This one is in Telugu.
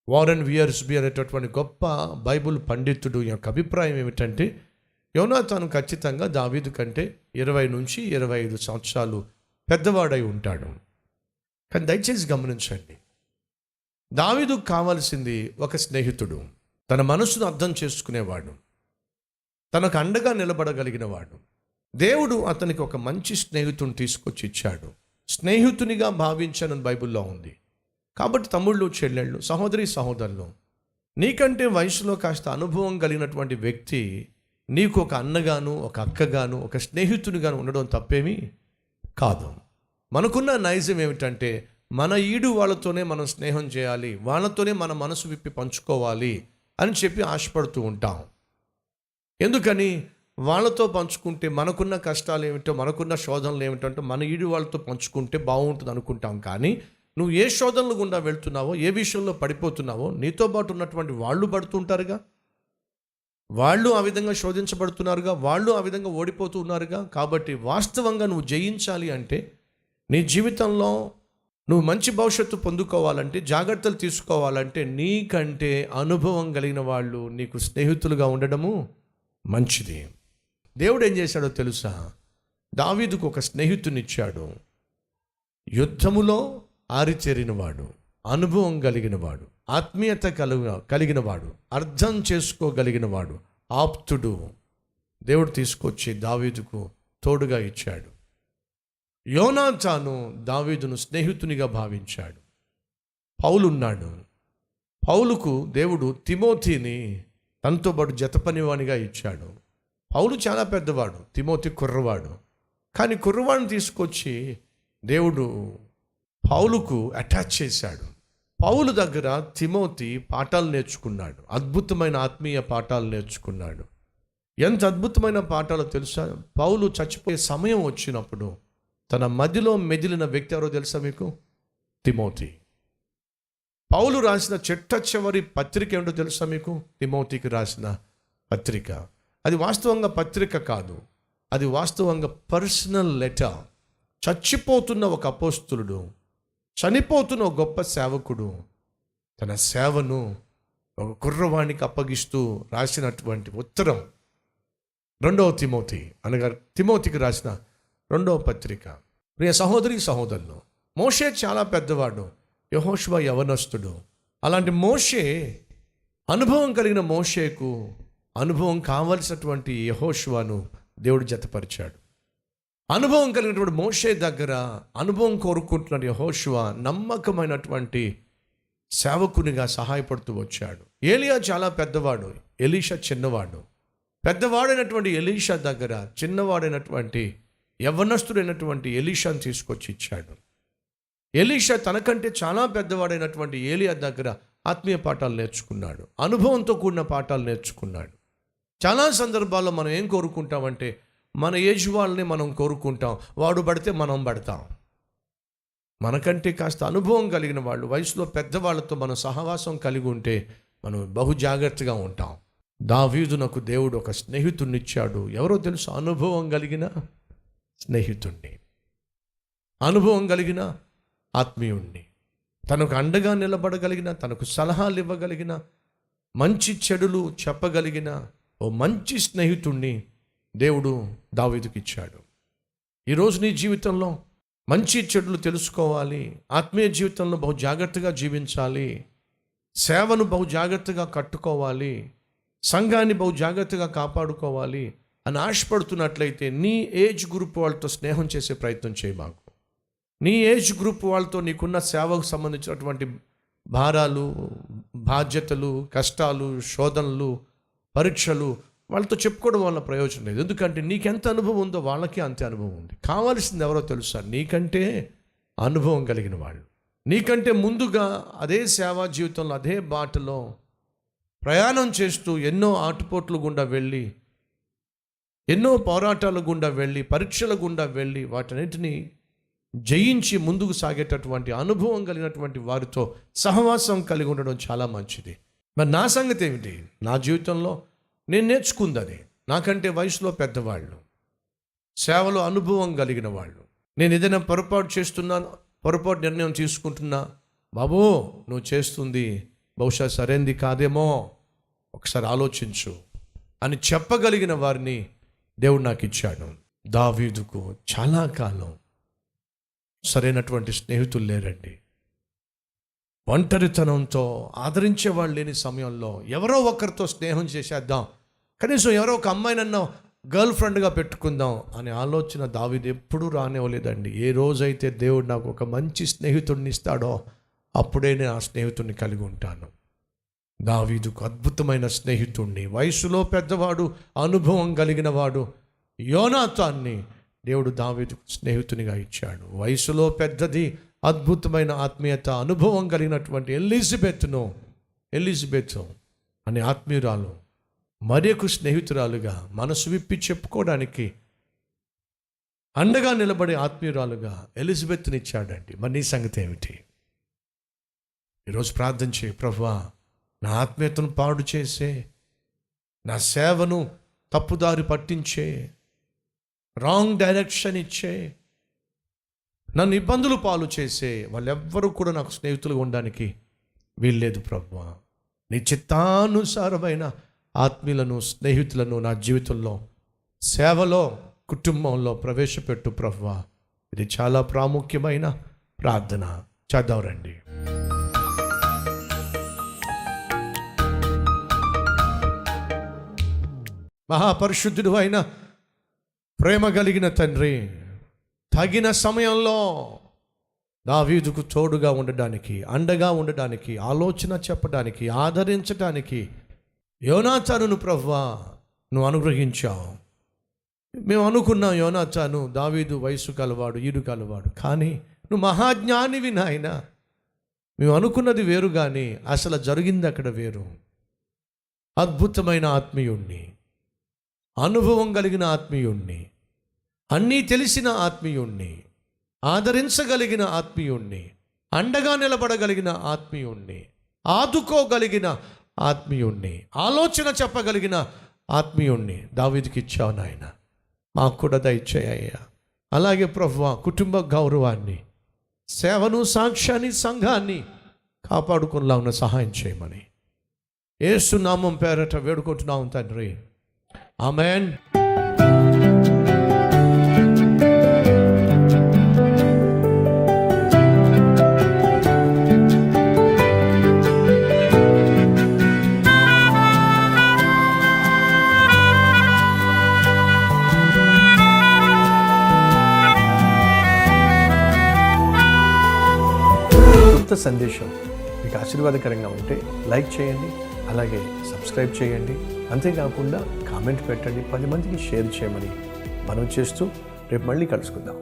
వారెన్ వియర్స్బీ అనేటటువంటి గొప్ప బైబుల్ పండితుడు యొక్క అభిప్రాయం ఏమిటంటే, యోనాతాను ఖచ్చితంగా దావీదు కంటే 20 నుంచి 25 సంవత్సరాలు పెద్దవాడై ఉంటాడు. కానీ దయచేసి గమనించండి, దావీదుకు కావాల్సింది ఒక స్నేహితుడు, తన మనసును అర్థం చేసుకునేవాడు, తనకు అండగా నిలబడగలిగినవాడు. దేవుడు అతనికి ఒక మంచి స్నేహితుని తీసుకొచ్చి ఇచ్చాడు. స్నేహితునిగా భావించానని బైబిల్లో ఉంది. కాబట్టి తమ్ముళ్ళు, చెల్లెళ్ళు, సహోదరి సహోదరులు, నీకంటే వయసులో కాస్త అనుభవం కలిగినటువంటి వ్యక్తి నీకు ఒక అన్నగాను, ఒక అక్కగాను, ఒక స్నేహితునిగాను ఉండడం తప్పేమీ కాదు. మనకున్న నైజం ఏమిటంటే, మన ఈడు వాళ్ళతోనే మనం స్నేహం చేయాలి, వాళ్ళతోనే మన మనసు విప్పి పంచుకోవాలి అని చెప్పి ఆశపడుతూ ఉంటాం. ఎందుకని? వాళ్ళతో పంచుకుంటే మనకున్న కష్టాలు ఏమిటో, మనకున్న శోధనలు ఏమిటంటే మన ఈడు వాళ్ళతో పంచుకుంటే బాగుంటుంది అనుకుంటాం. కానీ నువ్వు ఏ శోధనలు గుండా వెళ్తున్నావో, ఏ విషయంలో పడిపోతున్నావో, నీతో పాటు ఉన్నటువంటి వాళ్ళు పడుతుంటారుగా, వాళ్ళు ఆ విధంగా శోధించబడుతున్నారుగా, వాళ్ళు ఆ విధంగా ఓడిపోతూ ఉన్నారుగా. కాబట్టి వాస్తవంగా నువ్వు జయించాలి అంటే, నీ జీవితంలో నువ్వు మంచి భవిష్యత్తు పొందుకోవాలంటే, జాగ్రత్తలు తీసుకోవాలంటే, నీకంటే అనుభవం కలిగిన వాళ్ళు నీకు స్నేహితులుగా ఉండడము మంచిది. దేవుడు ఏం చేశాడో తెలుసా? దావీదుకు ఒక స్నేహితునిచ్చాడు. యుద్ధములో ఆరితేరినవాడు, అనుభవం కలిగినవాడు, ఆత్మీయత కలిగినవాడు, అర్థం చేసుకోగలిగినవాడు, ఆప్తుడు. దేవుడు తీసుకొచ్చి దావీదుకు తోడుగా ఇచ్చాడు. యోనాతాను దావీదును స్నేహితునిగా భావించాడు. పౌలున్నాడు. పౌలుకు దేవుడు తిమోతిని తనతో పాటు జతపనివానిగా ఇచ్చాడు. పౌలు చాలా పెద్దవాడు, తిమోతి కుర్రవాడు. కానీ కుర్రవాడిని తీసుకొచ్చి దేవుడు పౌలుకు అటాచ్ చేశాడు. పౌలు దగ్గర తిమోతి పాఠాలు నేర్చుకున్నాడు, అద్భుతమైన ఆత్మీయ పాఠాలు నేర్చుకున్నాడు. ఎంత అద్భుతమైన పాఠాలు తెలుసా? పౌలు చచ్చిపోయే సమయం వచ్చినప్పుడు తన మదిలో మెదిలిన వ్యక్తి ఎవరో తెలుసా మీకు? తిమోతి. పౌలు రాసిన చిట్ట పత్రిక ఏమిటో తెలుసా మీకు? తిమోతికి రాసిన పత్రిక. అది వాస్తవంగా పత్రిక కాదు, అది వాస్తవంగా పర్సనల్ లెటర్. చచ్చిపోతున్న ఒక అపోస్తులుడు, చనిపోతున్న ఒక గొప్ప సేవకుడు తన సేవను ఒక కుర్రవాణికి అప్పగిస్తూ రాసినటువంటి ఉత్తరం. 2వ తిమోతి అనగా తిమోతికి రాసిన 2వ పత్రిక. ప్రియ సహోదరి సహోదరులు, మోషే చాలా పెద్దవాడు, యెహోషువ యవనస్తుడు. అలాంటి మోషే, అనుభవం కలిగిన మోషేకు అనుభవం కావలసినటువంటి యెహోషువను దేవుడు జతపరిచాడు. అనుభవం కలిగినటువంటి మోషే దగ్గర అనుభవం కోరుకుంటున్న యెహోషువ నమ్మకమైనటువంటి సేవకునిగా సహాయపడుతూ వచ్చాడు. ఏలియా చాలా పెద్దవాడు, ఎలీషా చిన్నవాడు. పెద్దవాడైనటువంటి ఎలీషా దగ్గర చిన్నవాడైనటువంటి యవ్వనస్తుడైనటువంటి ఎలీషాను తీసుకొచ్చి ఇచ్చాడు. ఎలీషా తనకంటే చాలా పెద్దవాడైనటువంటి ఏలియా దగ్గర ఆత్మీయ పాఠాలు నేర్చుకున్నాడు, అనుభవంతో కూడిన పాఠాలు నేర్చుకున్నాడు. చాలా సందర్భాల్లో మనం ఏం కోరుకుంటామంటే, మన ఏజ్ వాళ్ళని మనం కోరుకుంటాం, వాడు పడితే మనం పడతాం. మనకంటే కాస్త అనుభవం కలిగిన వాళ్ళు, వయసులో పెద్దవాళ్ళతో మనం సహవాసం కలిగి ఉంటే మనం బహు జాగ్రత్తగా ఉంటాం. దావీదునకు దేవుడు ఒక స్నేహితుడినిచ్చాడు. ఎవరో తెలుసు? అనుభవం కలిగిన స్నేహితుణ్ణి, అనుభవం కలిగిన ఆత్మీయుణ్ణి, తనకు అండగా నిలబడగలిగిన, తనకు సలహాలు ఇవ్వగలిగిన, మంచి చెడులు చెప్పగలిగిన ఓ మంచి స్నేహితుణ్ణి దేవుడు దావీదుకి ఇచ్చాడు. ఈరోజు నీ జీవితంలో మంచి చెడులు తెలుసుకోవాలి, ఆత్మీయ జీవితంలో బహు జాగ్రత్తగా జీవించాలి, సేవను బహు జాగ్రత్తగా కట్టుకోవాలి, సంఘాన్ని బహు జాగ్రత్తగా కాపాడుకోవాలి అని ఆశపడుతున్నట్లయితే నీ ఏజ్ గ్రూప్ వాళ్ళతో స్నేహం చేసే ప్రయత్నం చేయి. మాకు నీ ఏజ్ గ్రూప్ వాళ్ళతో నీకున్న సేవకు సంబంధించినటువంటి భారాలు, బాధ్యతలు, కష్టాలు, శోధనలు, పరీక్షలు వాళ్ళతో చెప్పుకోవడం వల్ల ప్రయోజనం లేదు. ఎందుకంటే నీకెంత అనుభవం ఉందో వాళ్ళకి అంతే అనుభవం ఉంది. కావాల్సింది ఎవరో తెలుసా? నీకంటే అనుభవం కలిగిన వాళ్ళు, నీకంటే ముందుగా అదే సేవా జీవితంలో అదే బాటలో ప్రయాణం చేస్తూ ఎన్నో ఆటుపోట్ల గుండా వెళ్ళి, ఎన్నో పోరాటాల గుండా వెళ్ళి, పరీక్షల గుండా వెళ్ళి వాటన్నిటిని జయించి ముందుకు సాగేటటువంటి అనుభవం కలిగినటువంటి వారితో సహవాసం కలిగి ఉండడం చాలా మంచిది. మరి నా సంగతి ఏమిటి? నా జీవితంలో నేను నేర్చుకుందని, నాకంటే వయసులో పెద్దవాళ్ళు, సేవలో అనుభవం కలిగిన వాళ్ళు, నేను ఏదైనా పొరపాటు చేస్తున్నాను, పొరపాటు నిర్ణయం తీసుకుంటున్నా, బాబో నువ్వు చేస్తుంది బహుశా సరైనది కాదేమో, ఒకసారి ఆలోచించు అని చెప్పగలిగిన వారిని దేవుడు నాకు ఇచ్చాడు. దావీదుకు చాలా కాలం సరైనటువంటి స్నేహితులు లేరండి. ఒంటరితనంతో ఆదరించే వాళ్ళు లేని సమయంలో ఎవరో ఒకరితో స్నేహం చేసేద్దాం, కనీసం ఎవరో ఒక అమ్మాయినన్నా గర్ల్ ఫ్రెండ్గా పెట్టుకుందాం అనే ఆలోచన దావీదు ఎప్పుడూ రానివ్వలేదండి. ఏ రోజైతే దేవుడు నాకు ఒక మంచి స్నేహితుడిని ఇస్తాడో అప్పుడే నేను ఆ స్నేహితుడిని కలిగి ఉంటాను. దావీదుకు అద్భుతమైన స్నేహితుడిని, వయసులో పెద్దవాడు, అనుభవం కలిగిన వాడు యోనాతాన్ని దేవుడు దావీదుకు స్నేహితునిగా ఇచ్చాడు. వయసులో పెద్దది, అద్భుతమైన ఆత్మీయత, అనుభవం కలిగినటువంటి ఎలిజబెత్ అనే ఆత్మీయురాలు మరియకు స్నేహితురాలుగా, మనసు విప్పి చెప్పుకోవడానికి అండగా నిలబడే ఆత్మీయురాలుగా ఎలిజబెత్ని ఇచ్చాడండి. మరి నీ సంగతి ఏమిటి? ఈరోజు ప్రార్థన చేయి, ప్రభువా నా ఆత్మీయతను పాడు చేసే, నా సేవను తప్పుదారి పట్టించే, రాంగ్ డైరెక్షన్ ఇచ్చే, నన్ను ఇబ్బందులు పాలు చేసే వాళ్ళెవ్వరూ కూడా నాకు స్నేహితులుగా ఉండడానికి వీల్లేదు ప్రభువా. నీ చిత్తానుసారమైన ఆత్మీయులను, స్నేహితులను నా జీవితంలో, సేవలో, కుటుంబంలో ప్రవేశపెట్టు ప్రభువా. ఇది చాలా ప్రాముఖ్యమైన ప్రార్థన. చేద్దాం రండి. మహాపరిశుద్ధుడు అయిన ప్రేమ కలిగిన తండ్రి, తగిన సమయంలో దావీదుకు తోడుగా ఉండడానికి, అండగా ఉండడానికి, ఆలోచన చెప్పడానికి, ఆదరించడానికి యోనాతానును ప్రభువా నువ్వు అనుగ్రహించావు. మేము అనుకున్నాం యోనాతాను దావీదు వయసు కలవాడు, ఈడు కలవాడు, కానీ నువ్వు మహాజ్ఞానివి నాయన. మేము అనుకున్నది వేరు, కానీ అసలు జరిగింది అక్కడ వేరు. అద్భుతమైన ఆత్మీయుణ్ణి, అనుభవం కలిగిన ఆత్మీయుణ్ణి, అన్నీ తెలిసిన ఆత్మీయుణ్ణి, ఆదరించగలిగిన ఆత్మీయుణ్ణి, అండగా నిలబడగలిగిన ఆత్మీయుణ్ణి, ఆదుకోగలిగిన ఆత్మీయుణ్ణి, ఆలోచన చెప్పగలిగిన ఆత్మీయుణ్ణి దావీదుకి ఇచ్చావు నాయన. మాకు కూడా దయచేయ్యా. అలాగే ప్రభువా కుటుంబ గౌరవాన్ని, సేవను, సాక్ష్యాన్ని, సంఘాన్ని కాపాడుకునేలా ఉన్న సహాయం చేయమని యేసు నామం పేరట వేడుకుంటున్నాం తండ్రి. ఆమేన్. సందేశం మీకు ఆశీర్వాదకరంగా ఉంటే లైక్ చేయండి, అలాగే సబ్స్క్రైబ్ చేయండి. అంతేకాకుండా కామెంట్ పెట్టండి, 10 మందికి షేర్ చేయమని మనం చేస్తూ రేపు మళ్ళీ కలుసుకుందాం.